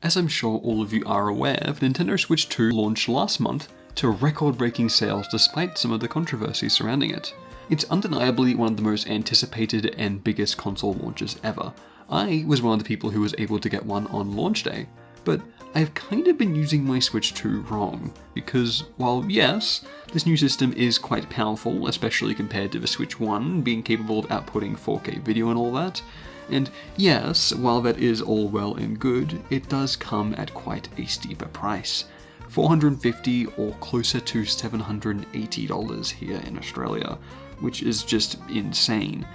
As I'm sure all of you are aware, the Nintendo Switch 2 launched last month to record-breaking sales despite some of the controversy surrounding it. It's undeniably one of the most anticipated and biggest console launches ever. I was one of the people who was able to get one on launch day, but I've kind of been using my Switch 2 wrong, because while yes, this new system is quite powerful, especially compared to the Switch 1 being capable of outputting 4K video and all that, and yes, while that is all well and good, it does come at quite a steeper price. $450 or closer to $780 here in Australia, which is just insane.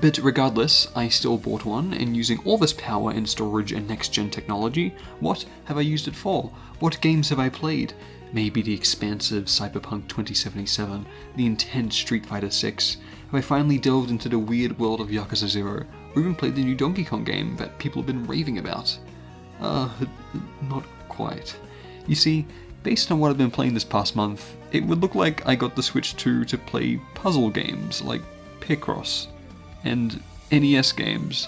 But regardless, I still bought one, and using all this power and storage and next-gen technology, what have I used it for? What games have I played? Maybe the expansive Cyberpunk 2077, the intense Street Fighter 6. Have I finally delved into the weird world of Yakuza 0, or even played the new Donkey Kong game that people have been raving about? Not quite. You see, based on what I've been playing this past month, it would look like I got the Switch 2 to play puzzle games like Picross, and NES games,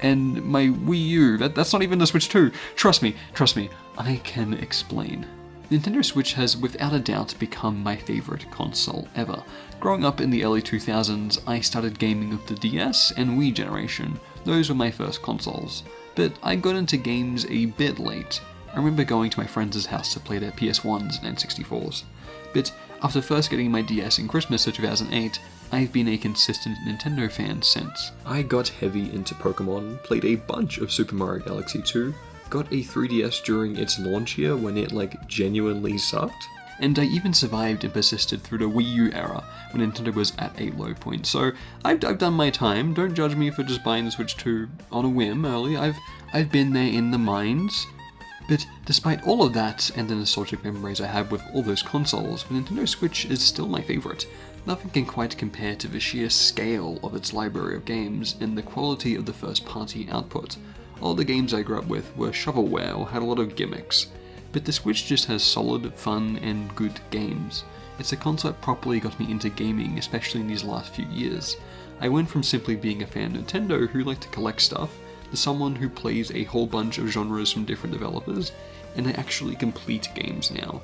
and my Wii U. That's not even the Switch 2. Trust me, I can explain. Nintendo Switch has without a doubt become my favorite console ever. Growing up in the early 2000s, I started gaming with the DS and Wii generation. Those were my first consoles. But I got into games a bit late. I remember going to my friends' house to play their PS1s and N64s. But after first getting my DS in Christmas of 2008, I've been a consistent Nintendo fan since. I got heavy into Pokemon, played a bunch of Super Mario Galaxy 2, got a 3DS during its launch year when it genuinely sucked, and I even survived and persisted through the Wii U era when Nintendo was at a low point. So I've done my time. Don't judge me for just buying the Switch 2 on a whim early. I've been there in the mines. But despite all of that and the nostalgic memories I have with all those consoles, the Nintendo Switch is still my favorite. Nothing can quite compare to the sheer scale of its library of games and the quality of the first-party output. All the games I grew up with were shovelware or had a lot of gimmicks, but the Switch just has solid, fun, and good games. It's a console that properly got me into gaming, especially in these last few years. I went from simply being a fan of Nintendo who liked to collect stuff, to someone who plays a whole bunch of genres from different developers, and I actually complete games now.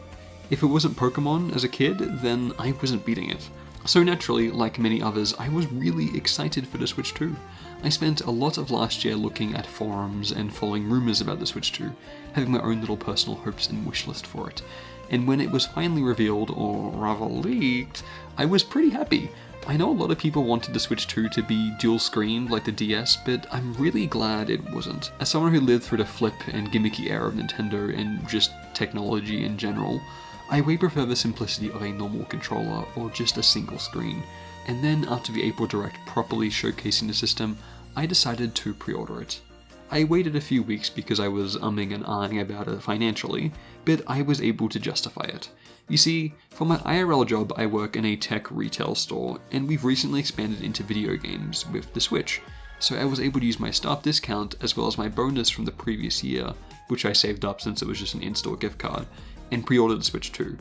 If it wasn't Pokemon as a kid, then I wasn't beating it. So naturally, like many others, I was really excited for the Switch 2. I spent a lot of last year looking at forums and following rumors about the Switch 2, having my own little personal hopes and wish list for it. And when it was finally revealed, or rather leaked, I was pretty happy. I know a lot of people wanted the Switch 2 to be dual-screened like the DS, but I'm really glad it wasn't. As someone who lived through the flip and gimmicky era of Nintendo and just technology in general, I way prefer the simplicity of a normal controller or just a single screen. And then after the April Direct properly showcasing the system, I decided to pre-order it. I waited a few weeks because I was umming and ahhing about it financially, but I was able to justify it. You see, for my IRL job I work in a tech retail store, and we've recently expanded into video games with the Switch, so I was able to use my staff discount as well as my bonus from the previous year, which I saved up since it was just an in-store gift card, and pre-ordered the Switch 2.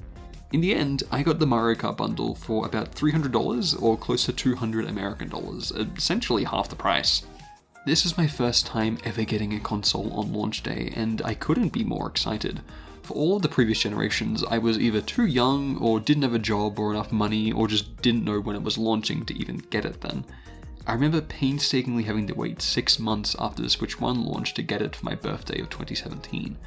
In the end, I got the Mario Kart bundle for about $300 or close to $200 American dollars, essentially half the price. This is my first time ever getting a console on launch day, and I couldn't be more excited. For all of the previous generations, I was either too young, or didn't have a job or enough money, or just didn't know when it was launching to even get it then. I remember painstakingly having to wait 6 months after the Switch 1 launch to get it for my birthday of 2017.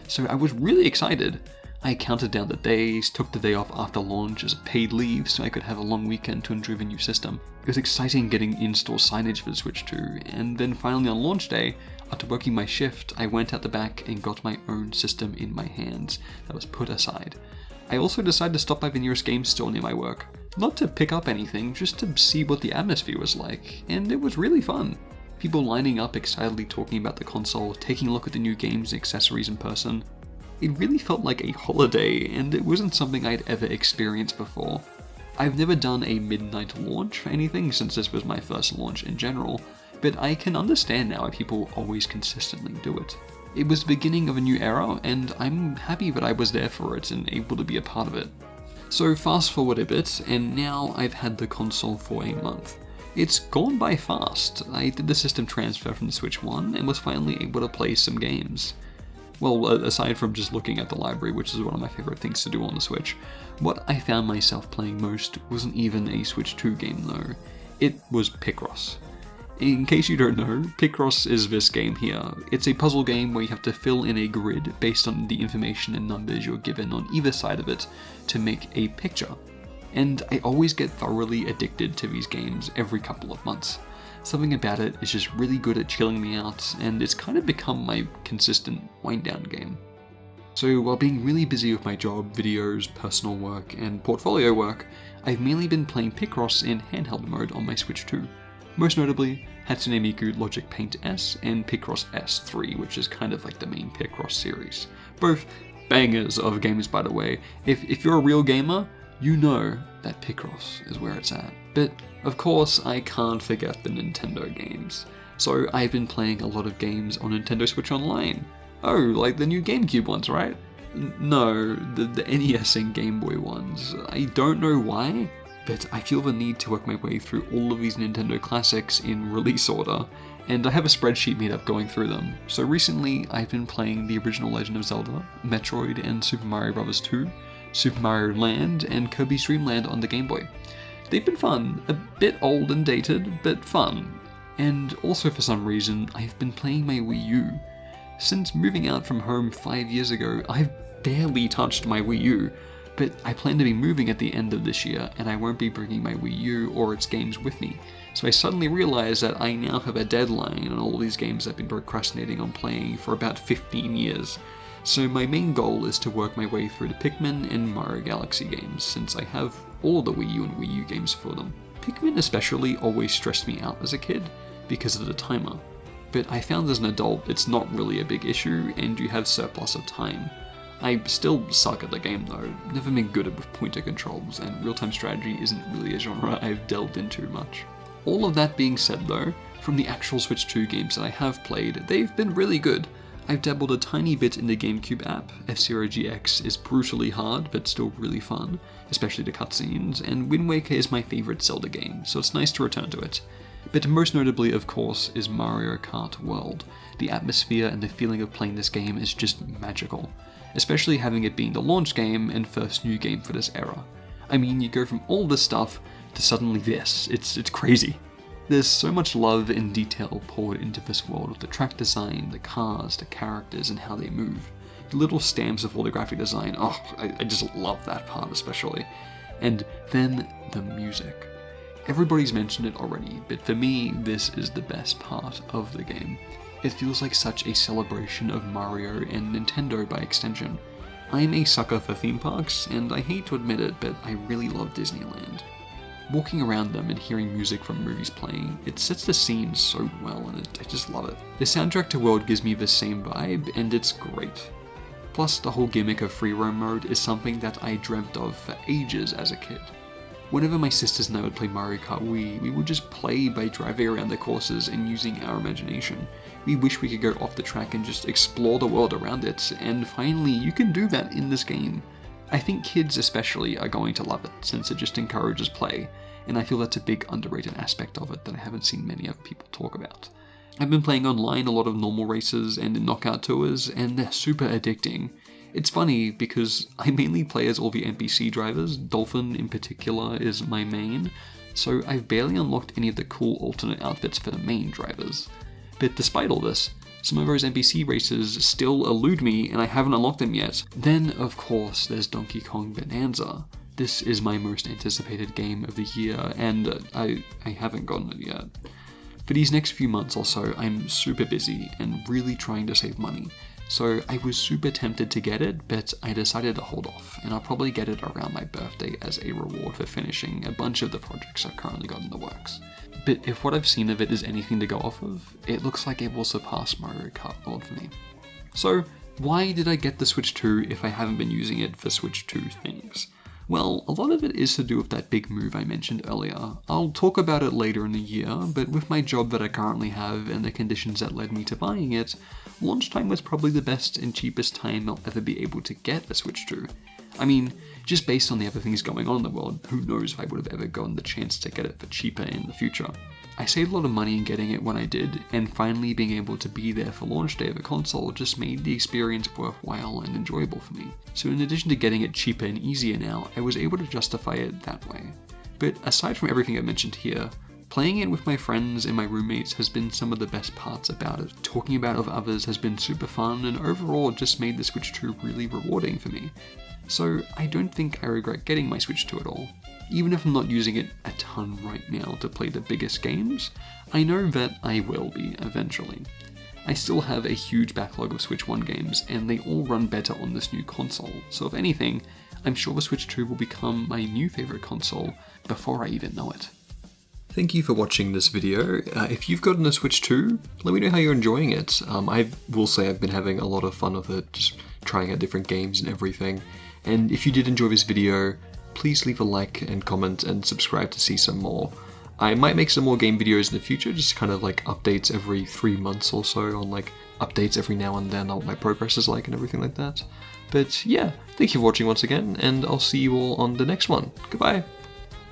So I was really excited. I counted down the days, took the day off after launch as a paid leave so I could have a long weekend to enjoy the new system. It was exciting getting in-store signage for the Switch 2, and then finally on launch day, after working my shift, I went out the back and got my own system in my hands that was put aside. I also decided to stop by the nearest game store near my work. Not to pick up anything, just to see what the atmosphere was like, and it was really fun. People lining up excitedly talking about the console, taking a look at the new games and accessories in person. It really felt like a holiday, and it wasn't something I'd ever experienced before. I've never done a midnight launch for anything since this was my first launch in general, but I can understand now why people always consistently do it. It was the beginning of a new era, and I'm happy that I was there for it and able to be a part of it. So fast forward a bit, and now I've had the console for a month. It's gone by fast. I did the system transfer from the Switch 1 and was finally able to play some games. Well, aside from just looking at the library, which is one of my favorite things to do on the Switch, what I found myself playing most wasn't even a Switch 2 game though. It was Picross. In case you don't know, Picross is this game here. It's a puzzle game where you have to fill in a grid based on the information and numbers you're given on either side of it to make a picture. And I always get thoroughly addicted to these games every couple of months. Something about it is just really good at chilling me out, and it's kind of become my consistent wind-down game. So while being really busy with my job, videos, personal work, and portfolio work, I've mainly been playing Picross in handheld mode on my Switch 2. Most notably, Hatsune Miku Logic Paint S and Picross S3, which is kind of like the main Picross series. Both bangers of games, by the way. If you're a real gamer, you know that Picross is where it's at. But of course, I can't forget the Nintendo games. So I've been playing a lot of games on Nintendo Switch Online. Oh, like the new GameCube ones, right? No, the NES and Game Boy ones. I don't know why, but I feel the need to work my way through all of these Nintendo classics in release order, and I have a spreadsheet made up going through them. So recently, I've been playing the original Legend of Zelda, Metroid, and Super Mario Bros. 2, Super Mario Land, and Kirby's Dream Land on the Game Boy. They've been fun, a bit old and dated, but fun. And also for some reason, I've been playing my Wii U. Since moving out from home 5 years ago, I've barely touched my Wii U, but I plan to be moving at the end of this year, and I won't be bringing my Wii U or its games with me. So I suddenly realized that I now have a deadline on all these games I've been procrastinating on playing for about 15 years. So my main goal is to work my way through the Pikmin and Mario Galaxy games, since I have all the Wii U and Wii U games for them. Pikmin especially always stressed me out as a kid, because of the timer. But I found as an adult it's not really a big issue, and you have surplus of time. I still suck at the game though, never been good with pointer controls, and real-time strategy isn't really a genre I've delved into much. All of that being said though, from the actual Switch 2 games that I have played, they've been really good. I've dabbled a tiny bit in the GameCube app. F-Zero GX is brutally hard, but still really fun, especially the cutscenes, and Wind Waker is my favourite Zelda game, so it's nice to return to it. But most notably, of course, is Mario Kart World. The atmosphere and the feeling of playing this game is just magical, especially having it being the launch game and first new game for this era. I mean, you go from all this stuff to suddenly this. It's crazy. There's so much love and detail poured into this world with the track design, the cars, the characters, and how they move. The little stamps of all the graphic design, I just love that part especially. And then the music. Everybody's mentioned it already, but for me, this is the best part of the game. It feels like such a celebration of Mario and Nintendo by extension. I'm a sucker for theme parks, and I hate to admit it, but I really love Disneyland. Walking around them and hearing music from movies playing, it sets the scene so well, and I just love it. The soundtrack to World gives me the same vibe, and it's great. Plus, the whole gimmick of free roam mode is something that I dreamt of for ages as a kid. Whenever my sisters and I would play Mario Kart Wii, we would just play by driving around the courses and using our imagination. We wish we could go off the track and just explore the world around it, and finally, you can do that in this game. I think kids especially are going to love it, since it just encourages play, and I feel that's a big underrated aspect of it that I haven't seen many other people talk about. I've been playing online a lot of normal races and in knockout tours, and they're super addicting. It's funny because I mainly play as all the NPC drivers. Dolphin in particular is my main, so I've barely unlocked any of the cool alternate outfits for the main drivers. But despite all this, some of those NPC races still elude me and I haven't unlocked them yet. Then, of course, there's Donkey Kong Bonanza. This is my most anticipated game of the year, and I haven't gotten it yet. For these next few months or so, I'm super busy and really trying to save money. So I was super tempted to get it, but I decided to hold off, and I'll probably get it around my birthday as a reward for finishing a bunch of the projects I've currently got in the works. But if what I've seen of it is anything to go off of, it looks like it will surpass Mario Kart World for me. So why did I get the Switch 2 if I haven't been using it for Switch 2 things? Well, a lot of it is to do with that big move I mentioned earlier. I'll talk about it later in the year, but with my job that I currently have and the conditions that led me to buying it, launch time was probably the best and cheapest time I'll ever be able to get a Switch 2. I mean, just based on the other things going on in the world, who knows if I would have ever gotten the chance to get it for cheaper in the future. I saved a lot of money in getting it when I did, and finally being able to be there for launch day of a console just made the experience worthwhile and enjoyable for me. So in addition to getting it cheaper and easier now, I was able to justify it that way. But aside from everything I mentioned here, playing it with my friends and my roommates has been some of the best parts about it. Talking about it with others has been super fun, and overall just made the Switch 2 really rewarding for me. So I don't think I regret getting my Switch 2 at all. Even if I'm not using it a ton right now to play the biggest games, I know that I will be eventually. I still have a huge backlog of Switch 1 games, and they all run better on this new console, so if anything, I'm sure the Switch 2 will become my new favourite console before I even know it. Thank you for watching this video. If you've gotten a Switch 2, let me know how you're enjoying it. I will say I've been having a lot of fun with it, just trying out different games and everything. And if you did enjoy this video, please leave a like and comment and subscribe to see some more. I might make some more game videos in the future, just kind of like updates every 3 months or so, on like updates every now and then on what my progress is like and everything like that. But yeah, thank you for watching once again, and I'll see you all on the next one. Goodbye!